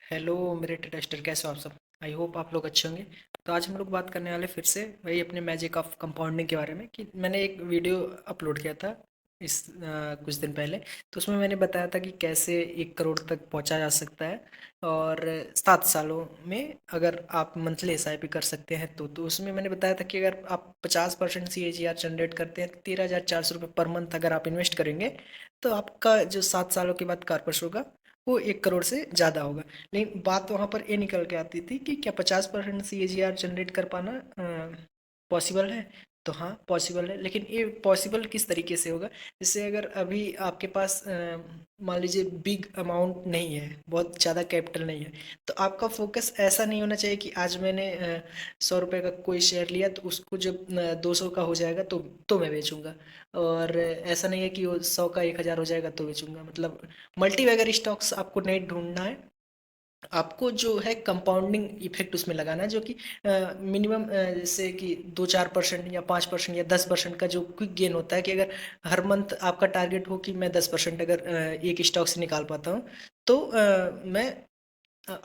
Hello मेरे tester, कैसे हो आप सब। आई होप आप लोग अच्छे होंगे। तो आज हम लोग बात करने वाले फिर से वही अपने मैजिक ऑफ कंपाउंडिंग के बारे में कि मैंने एक वीडियो अपलोड किया था कुछ दिन पहले। तो उसमें मैंने बताया था कि कैसे 1 करोड़ तक पहुंचा जा सकता है और 7 सालों में अगर आप मंथली एसआईपी कर सकते हैं तो उसमें मैंने बताया था कि अगर आप 50% CAGR जनरेट करते हैं तो 13,400 रुपये पर मंथ अगर आप इन्वेस्ट करेंगे तो आपका जो 7 सालों के बाद कॉर्पस होगा वो 1 करोड़ से ज़्यादा होगा। लेकिन बात वहाँ पर ये निकल के आती थी कि क्या 50% CAGR जनरेट कर पाना पॉसिबल है। तो हाँ पॉसिबल है, लेकिन ये पॉसिबल किस तरीके से होगा। जैसे अगर अभी आपके पास मान लीजिए बिग अमाउंट नहीं है, बहुत ज़्यादा कैपिटल नहीं है, तो आपका फोकस ऐसा नहीं होना चाहिए कि आज मैंने 100 रुपये का कोई शेयर लिया तो उसको जब 200 का हो जाएगा तो मैं बेचूंगा। और ऐसा नहीं है कि वो 100 का 1,000 हो जाएगा तो बेचूंगा। मतलब मल्टी वैगर स्टॉक्स आपको नहीं ढूंढना है, आपको जो है कंपाउंडिंग इफेक्ट उसमें लगाना है, जो कि मिनिमम जैसे कि 2-4% या 5% या 10% का जो क्विक गेन होता है कि अगर हर मंथ आपका टारगेट हो कि मैं 10% अगर एक स्टॉक से निकाल पाता हूँ तो मैं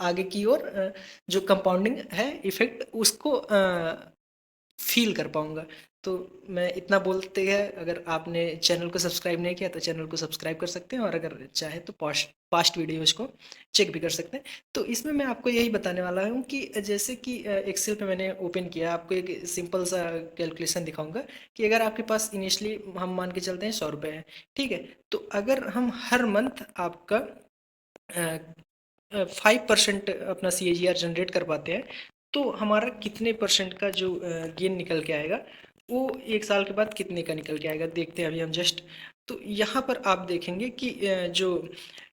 आगे की ओर जो कंपाउंडिंग है इफेक्ट उसको फ़ील कर पाऊँगा। तो मैं इतना बोलते हैं, अगर आपने चैनल को सब्सक्राइब नहीं किया तो चैनल को सब्सक्राइब कर सकते हैं और अगर चाहे तो पास्ट पास्ट वीडियोज़ को चेक भी कर सकते हैं। तो इसमें मैं आपको यही बताने वाला हूँ कि जैसे कि एक्सेल पे मैंने ओपन किया, आपको एक सिंपल सा कैलकुलेशन दिखाऊँगा कि अगर आपके पास इनिशियली हम मान के चलते हैं 100 रुपए हैं, ठीक है? तो अगर हम हर मंथ आपका 5% अपना CAGR जनरेट कर पाते हैं तो हमारा कितने परसेंट का जो गेन निकल के आएगा वो 1 साल के बाद कितने का निकल के आएगा, देखते हैं अभी हम जस्ट। तो यहाँ पर आप देखेंगे कि जो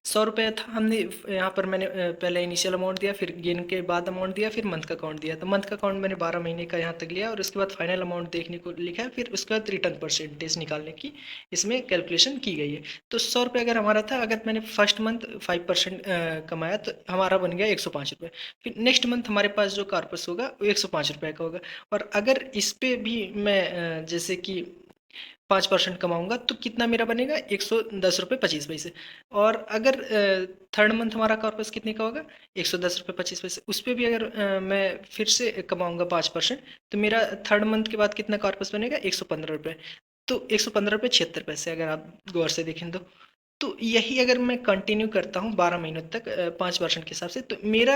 100 रुपये था, हमने यहाँ पर मैंने पहले इनिशियल अमाउंट दिया, फिर गेन के बाद अमाउंट दिया, फिर मंथ का अकाउंट दिया। तो मंथ का अकाउंट मैंने 12 महीने का यहाँ तक लिया और उसके बाद फाइनल अमाउंट देखने को लिखा है, फिर उसके बाद रिटर्न परसेंटेज निकालने की इसमें कैलकुलेशन की गई है। तो 100 रुपये अगर हमारा था, अगर मैंने फर्स्ट मंथ 5% कमाया तो हमारा बन गया 105 रुपये। फिर नेक्स्ट मंथ हमारे पास जो कॉर्पस होगा वो 105 रुपये का होगा। और अगर इस पे भी मैं जैसे कि 5% कमाऊंगा तो कितना मेरा बनेगा, 110 रुपये 25 पैसे। और अगर थर्ड मंथ हमारा कॉर्पस कितने का होगा, 110 रुपये 25 पैसे। उस पर भी अगर मैं फिर से कमाऊंगा 5% तो मेरा थर्ड मंथ के बाद कितना कॉर्पस बनेगा, 115 रुपये। तो 115 रुपये 76 पैसे अगर आप गौर से देखें तो यही अगर मैं कंटिन्यू करता हूँ 12 महीनों तक 5% के हिसाब से तो मेरा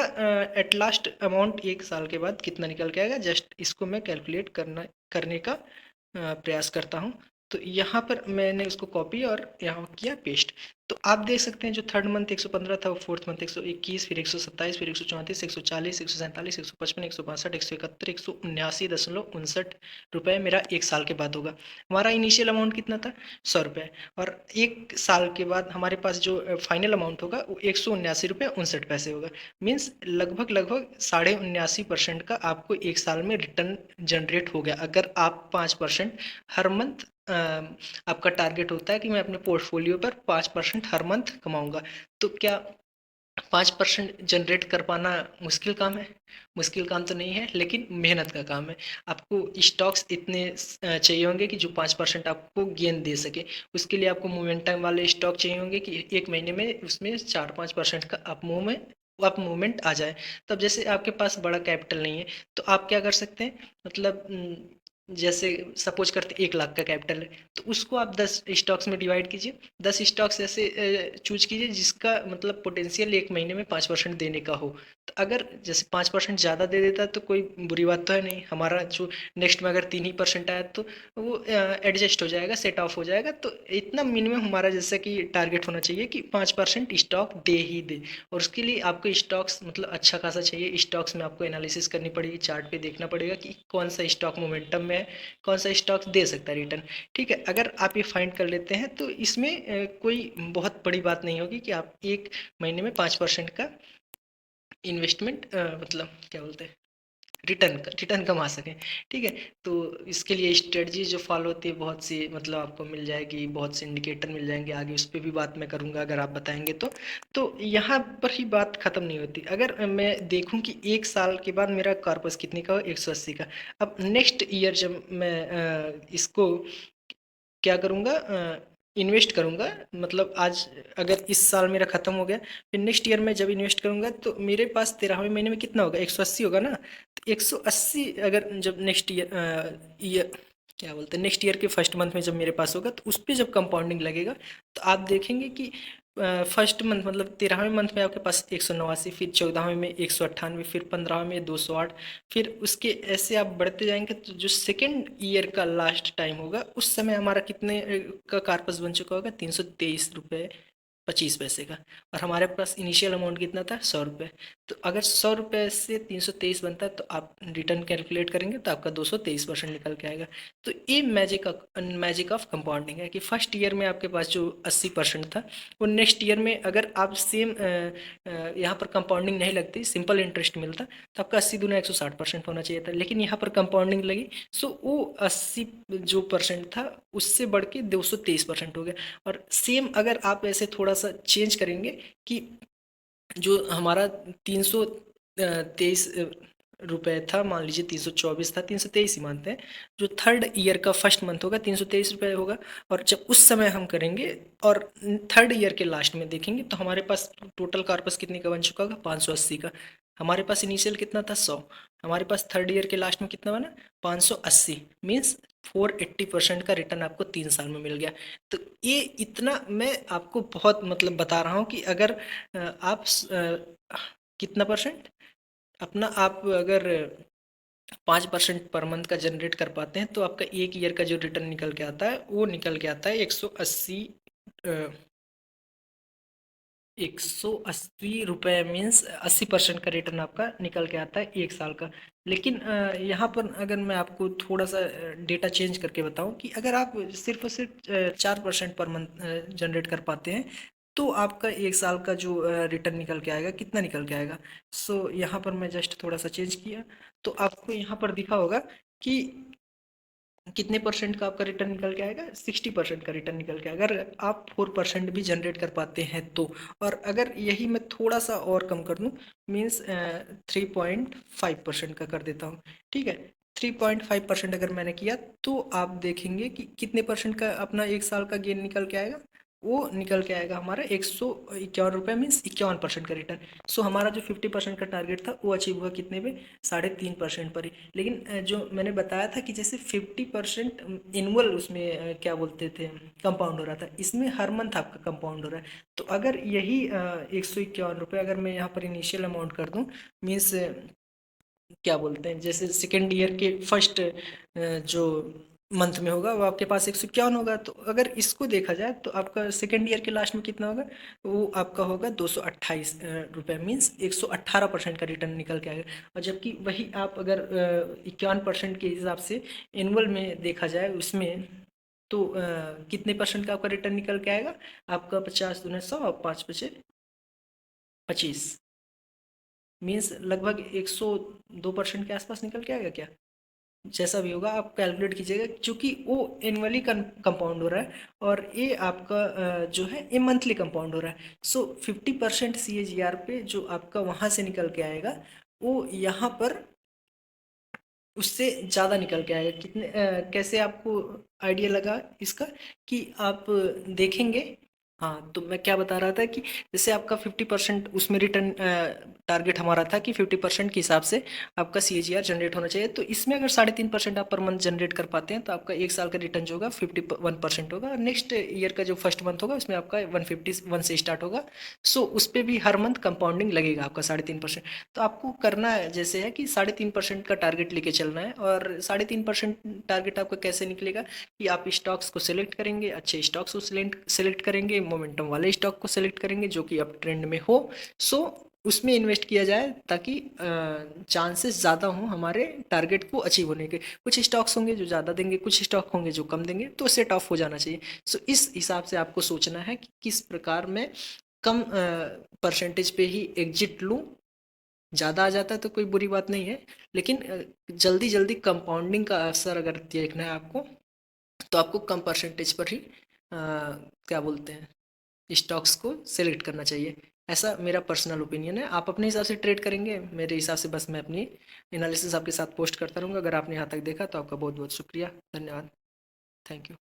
एट लास्ट अमाउंट 1 साल के बाद कितना निकल के आएगा, जस्ट इसको मैं कैलकुलेट करने का प्रयास करता हूँ। तो यहाँ पर मैंने उसको कॉपी और यहाँ किया पेस्ट। तो आप देख सकते हैं जो थर्ड मंथ 115 था वो फोर्थ मंथ 121, फिर 127, फिर 134, 140, 147, 155, 162, 171, 169.59 रुपये मेरा 1 साल के बाद होगा। हमारा इनिशियल अमाउंट कितना था, 100 रुपये। और 1 साल के बाद हमारे पास जो फाइनल अमाउंट होगा वो 179.59 रुपये होगा। मीन्स लगभग लगभग 79.5% का आपको 1 साल में रिटर्न जनरेट हो गया, अगर आप 5% हर मंथ आपका टारगेट होता है कि मैं अपने पोर्टफोलियो पर 5% हर मंथ कमाऊंगा। तो क्या 5% जनरेट कर पाना मुश्किल काम है? मुश्किल काम तो नहीं है, लेकिन मेहनत का काम है। आपको स्टॉक्स इतने चाहिए होंगे कि जो 5% आपको गेन दे सके। उसके लिए आपको मोमेंटम वाले स्टॉक चाहिए होंगे कि 1 महीने में उसमें 4-5% का अप मूवमेंट आ जाए। तब जैसे आपके पास बड़ा कैपिटल नहीं है तो आप क्या कर सकते हैं, मतलब जैसे सपोज करते 1 लाख का कैपिटल है तो उसको आप 10 स्टॉक्स में डिवाइड कीजिए। 10 स्टॉक्स ऐसे चूज कीजिए जिसका मतलब पोटेंशियल 1 महीने में 5% देने का हो। तो अगर जैसे 5% ज़्यादा दे देता है तो कोई बुरी बात तो है नहीं, हमारा जो नेक्स्ट में अगर 3% आया तो वो एडजस्ट हो जाएगा, सेट ऑफ हो जाएगा। तो इतना मिनिमम हमारा जैसा कि टारगेट होना चाहिए कि 5% स्टॉक दे ही दे। और उसके लिए आपको स्टॉक्स मतलब अच्छा खासा चाहिए। स्टॉक्स में आपको एनालिसिस करनी पड़ेगी, चार्ट पे देखना पड़ेगा कि कौन सा स्टॉक मोमेंटम में है, कौन सा स्टॉक दे सकता है रिटर्न। ठीक है, अगर आप ये फाइंड कर लेते हैं तो इसमें कोई बहुत बड़ी बात नहीं होगी कि आप 1 महीने में 5% का इन्वेस्टमेंट मतलब क्या बोलते हैं, रिटर्न कमा सकें। ठीक है, तो इसके लिए स्ट्रेटजी जो फॉलो होती है बहुत सी, मतलब आपको मिल जाएगी, बहुत से इंडिकेटर मिल जाएंगे, आगे उस पर भी बात मैं करूंगा अगर आप बताएंगे तो यहाँ पर ही बात ख़त्म नहीं होती। अगर मैं देखूं कि 1 साल के बाद मेरा कॉर्पस कितने का हो, 180 का। अब नेक्स्ट ईयर जब मैं इसको क्या करूँगा, इन्वेस्ट करूँगा, मतलब आज अगर इस साल मेरा ख़त्म हो गया, फिर नेक्स्ट ईयर में जब इन्वेस्ट करूँगा तो मेरे पास 13वें महीने में कितना होगा, 180 होगा ना। तो 180 अगर जब नेक्स्ट ईयर क्या बोलते हैं, नेक्स्ट ईयर के फर्स्ट मंथ में जब मेरे पास होगा तो उस पर जब कंपाउंडिंग लगेगा तो आप देखेंगे कि फर्स्ट मंथ मतलब 13वें मंथ में आपके पास 189, फिर 14वें में 198, फिर 15वें में 208, फिर उसके ऐसे आप बढ़ते जाएंगे तो जो सेकेंड ईयर का लास्ट टाइम होगा उस समय हमारा कितने का कार्पस बन चुका होगा, 323 रुपये 25 पैसे का। और हमारे पास इनिशियल अमाउंट कितना था, 100 रुपये। तो अगर 100 रुपये से 323 बनता है तो आप रिटर्न कैलकुलेट करेंगे तो आपका 223% निकल के आएगा। तो ये मैजिक ऑफ कंपाउंडिंग है कि फर्स्ट ईयर में आपके पास जो 80% था वो नेक्स्ट ईयर में अगर आप सेम यहाँ पर कंपाउंडिंग नहीं लगती, सिंपल इंटरेस्ट मिलता, तो आपका 80 दूना 160% होना चाहिए था, लेकिन यहाँ पर कंपाउंडिंग लगी सो वो 80 जो परसेंट था उससे बढ़ के 223% हो गया। और सेम अगर आप ऐसे थोड़ा सा चेंज करेंगे कि जो हमारा 323 रुपये था, मान लीजिए 324 था, 323 ही मानते हैं, जो थर्ड ईयर का फर्स्ट मंथ होगा 323 रुपये होगा। और जब उस समय हम करेंगे और थर्ड ईयर के लास्ट में देखेंगे तो हमारे पास टोटल कार्पस कितने का बन चुका होगा, 580 का। हमारे पास इनिशियल कितना था, 100। हमारे पास थर्ड ईयर के लास्ट में कितना बना, 580। मीन्स 480% का रिटर्न आपको 3 साल में मिल गया। तो ये इतना मैं आपको बहुत मतलब बता रहा हूँ कि अगर आप कितना परसेंट अपना आप अगर 5% पर मंथ का जनरेट कर पाते हैं तो आपका एक ईयर का जो रिटर्न निकल के आता है वो निकल के आता है 180 रुपये। मीन्स 80% का रिटर्न आपका निकल के आता है एक साल का। लेकिन यहाँ पर अगर मैं आपको थोड़ा सा डेटा चेंज करके बताऊँ कि अगर आप सिर्फ और सिर्फ 4% पर मंथ जनरेट कर पाते हैं तो आपका एक साल का जो रिटर्न निकल के आएगा कितना निकल के आएगा। सो यहाँ पर मैं जस्ट थोड़ा सा चेंज किया तो आपको यहाँ पर दिखा होगा कि कितने परसेंट का आपका रिटर्न निकल के आएगा, 60% का रिटर्न निकल के आएगा अगर आप 4% भी जनरेट कर पाते हैं तो। और अगर यही मैं थोड़ा सा और कम कर दूं, मीन्स 3.5% का कर देता हूँ, ठीक है। 3.5% अगर मैंने किया तो आप देखेंगे कि कितने परसेंट का अपना एक साल का गेन निकल के आएगा, वो निकल के आएगा हमारा 151 रुपये, मीन्स 51% का रिटर्न। सो हमारा जो 50% का टारगेट था वो अचीव हुआ कितने पे, 3.5% पर ही। लेकिन जो मैंने बताया था कि जैसे 50% एनुअल उसमें क्या बोलते थे कंपाउंड हो रहा था, इसमें हर मंथ आपका कंपाउंड हो रहा है। तो अगर यही 151 रुपये अगर मैं यहाँ पर इनिशियल अमाउंट कर दूँ, मीन्स क्या बोलते हैं जैसे सेकेंड ईयर के फर्स्ट जो मंथ में होगा वो आपके पास 151 होगा। तो अगर इसको देखा जाए तो आपका सेकेंड ईयर के लास्ट में कितना होगा, वो आपका होगा 228 रुपये, मीन्स 118% का रिटर्न निकल के आएगा। और जबकि वही आप अगर 51% के हिसाब से एनुअल में देखा जाए उसमें तो कितने परसेंट का आपका रिटर्न निकल के आएगा, आपका 50 दूना 100 और 5 पचे 25, मीन्स लगभग 102% के आसपास निकल के आएगा क्या। जैसा भी होगा आप कैलकुलेट कीजिएगा क्योंकि वो एनुअली कंपाउंड हो रहा है और ये आपका जो है ये मंथली कंपाउंड हो रहा है। सो 50% CAGR पे जो आपका वहाँ से निकल के आएगा वो यहाँ पर उससे ज़्यादा निकल के आएगा। कितने कैसे आपको आइडिया लगा इसका कि आप देखेंगे। हाँ, तो मैं क्या बता रहा था कि जैसे आपका 50% उसमें रिटर्न टारगेट हमारा था कि 50% के हिसाब से आपका CAGR जनरेट होना चाहिए। तो इसमें अगर 3.5% आप पर मंथ जनरेट कर पाते हैं तो आपका एक साल का रिटर्न जो होगा 51% होगा। और नेक्स्ट ईयर का जो फर्स्ट मंथ होगा उसमें आपका 151 से स्टार्ट होगा। सो उस पर भी हर मंथ कंपाउंडिंग लगेगा आपका 3.5%। तो आपको करना है जैसे है कि 3.5% का टारगेट लेके चलना है। और 3.5% टारगेट आपका कैसे निकलेगा कि आप स्टॉक्स को सिलेक्ट करेंगे, अच्छे स्टॉक्स को सिलेक्ट करेंगे, मोमेंटम वाले स्टॉक को सिलेक्ट करेंगे जो कि अप ट्रेंड में हो। सो उसमें इन्वेस्ट किया जाए ताकि चांसेस ज़्यादा हों हमारे टारगेट को अचीव होने के। कुछ स्टॉक्स होंगे जो ज़्यादा देंगे, कुछ स्टॉक होंगे जो कम देंगे, तो सेट ऑफ हो जाना चाहिए। सो इस हिसाब से आपको सोचना है कि किस प्रकार मैं कम परसेंटेज पे ही एग्जिट लूँ। ज़्यादा आ जाता है तो कोई बुरी बात नहीं है, लेकिन जल्दी जल्दी कंपाउंडिंग का असर अगर देखना है आपको तो आपको कम परसेंटेज पर ही क्या बोलते हैं स्टॉक्स को सेलेक्ट करना चाहिए। ऐसा मेरा पर्सनल ओपिनियन है। आप अपने हिसाब से ट्रेड करेंगे, मेरे हिसाब से बस मैं अपनी एनालिसिस आपके साथ पोस्ट करता रहूँगा। अगर आपने यहाँ तक देखा तो आपका बहुत बहुत शुक्रिया, धन्यवाद, थैंक यू।